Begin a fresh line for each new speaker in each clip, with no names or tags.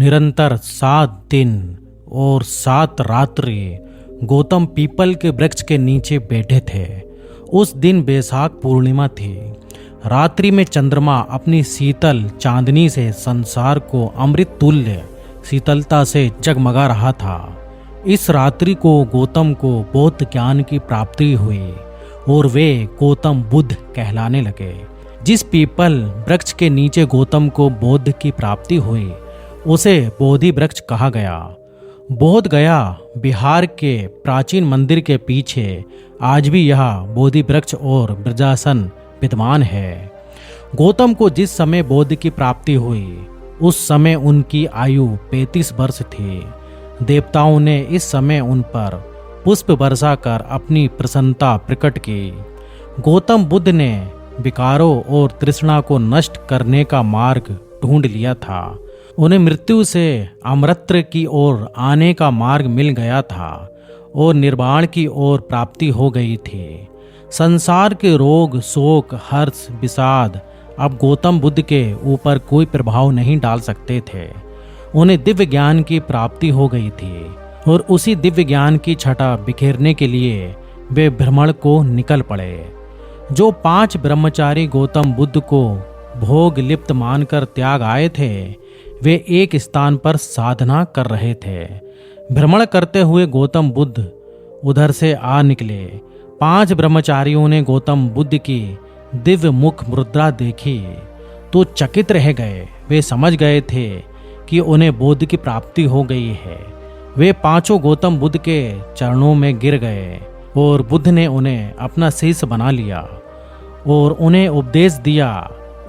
निरंतर 7 दिन और 7 रात्रि गौतम पीपल के वृक्ष के नीचे बैठे थे। उस दिन बैसाख पूर्णिमा थी। रात्रि में चंद्रमा अपनी शीतल चांदनी से संसार को अमृत तुल्य शीतलता से जगमगा रहा था। इस रात्रि को गौतम को बौद्ध ज्ञान की प्राप्ति हुई और वे गौतम बुद्ध कहलाने लगे। जिस पीपल वृक्ष के नीचे गौतम को बौद्ध की प्राप्ति हुई उसे बोधि वृक्ष कहा गया। बोध गया बिहार के प्राचीन मंदिर के पीछे आज भी यह बोधि वृक्ष और ब्रजासन विद्यमान है। गौतम को जिस समय बोध की प्राप्ति हुई उस समय उनकी आयु 35 वर्ष थी। देवताओं ने इस समय उन पर पुष्प वर्षा कर अपनी प्रसन्नता प्रकट की। गौतम बुद्ध ने विकारों और तृष्णा को नष्ट करने का मार्ग ढूंढ लिया था। उन्हें मृत्यु से अमृत की ओर आने का मार्ग मिल गया था और निर्वाण की ओर प्राप्ति हो गई थी। संसार के रोग, शोक, हर्ष, विषाद अब गौतम बुद्ध के ऊपर कोई प्रभाव नहीं डाल सकते थे। उन्हें दिव्य ज्ञान की प्राप्ति हो गई थी और उसी दिव्य ज्ञान की छटा बिखेरने के लिए वे भ्रमण को निकल पड़े। जो 5 ब्रह्मचारी गौतम बुद्ध को भोग लिप्त मानकर त्याग आए थे वे एक स्थान पर साधना कर रहे थे। भ्रमण करते हुए गौतम बुद्ध उधर से आ निकले। 5 ब्रह्मचारियों ने गौतम बुद्ध की दिव्य मुख मुद्रा देखी तो चकित रह गए। वे समझ गए थे कि उन्हें बोध की प्राप्ति हो गई है। वे 5 गौतम बुद्ध के चरणों में गिर गए और बुद्ध ने उन्हें अपना शिष्य बना लिया और उन्हें उपदेश दिया।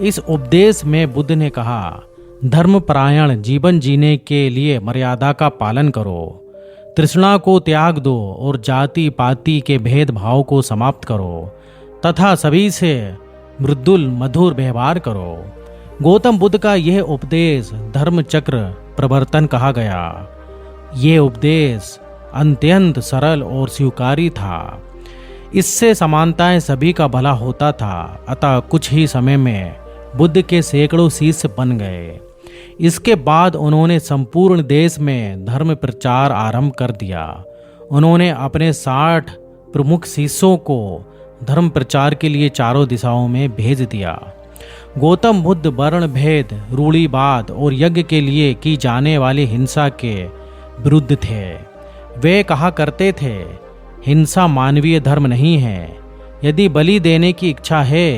इस उपदेश में बुद्ध ने कहा, धर्मपरायण जीवन जीने के लिए मर्यादा का पालन करो, तृष्णा को त्याग दो और जाति पाति के भेदभाव को समाप्त करो तथा सभी से मृदुल मधुर व्यवहार करो। गौतम बुद्ध का यह उपदेश धर्म चक्र प्रवर्तन कहा गया। ये उपदेश अत्यंत सरल और स्वीकार्य था। इससे समानताएं सभी का भला होता था। अतः कुछ ही समय में बुद्ध के सैकड़ों शिष्य बन गए। इसके बाद उन्होंने संपूर्ण देश में धर्म प्रचार आरंभ कर दिया। उन्होंने अपने 60 प्रमुख शिष्यों को धर्म प्रचार के लिए चारों दिशाओं में भेज दिया। गौतम बुद्ध वर्ण भेद, रूढ़िवाद और यज्ञ के लिए की जाने वाली हिंसा के विरुद्ध थे। वे कहा करते थे, हिंसा मानवीय धर्म नहीं है। यदि बलि देने की इच्छा है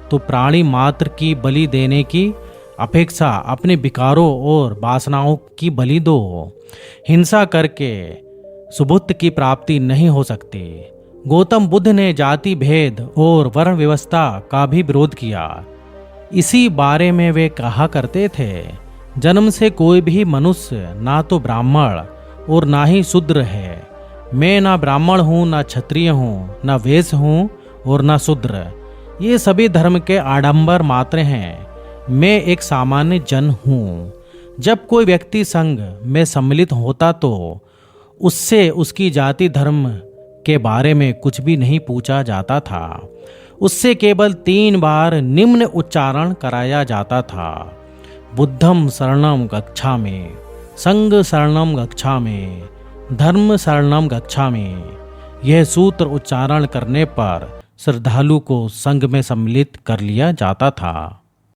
तो प्राणी मात्र की बलि देने की अपेक्षा अपने विकारों और वासनाओं की बलि दो। हिंसा करके सुबुद्ध की प्राप्ति नहीं हो सकती। गौतम बुद्ध ने जाति भेद और वर्ण व्यवस्था का भी विरोध किया। इसी बारे में वे कहा करते थे, जन्म से कोई भी मनुष्य ना तो ब्राह्मण और ना ही शूद्र है। मैं ना ब्राह्मण हूँ, ना क्षत्रिय हूँ, ना वैश्य हूँ और ना शूद्र। ये सभी धर्म के आडंबर मात्र हैं। मैं एक सामान्य जन हूँ। जब कोई व्यक्ति संघ में सम्मिलित होता तो उससे उसकी जाति धर्म के बारे में कुछ भी नहीं पूछा जाता था। उससे केवल 3 बार निम्न उच्चारण कराया जाता था, बुद्धम शरणम गच्छामि, संघ शरणम गच्छामि, धर्म शरणम गच्छामि। यह सूत्र उच्चारण करने पर श्रद्धालु को संघ में सम्मिलित कर लिया जाता था।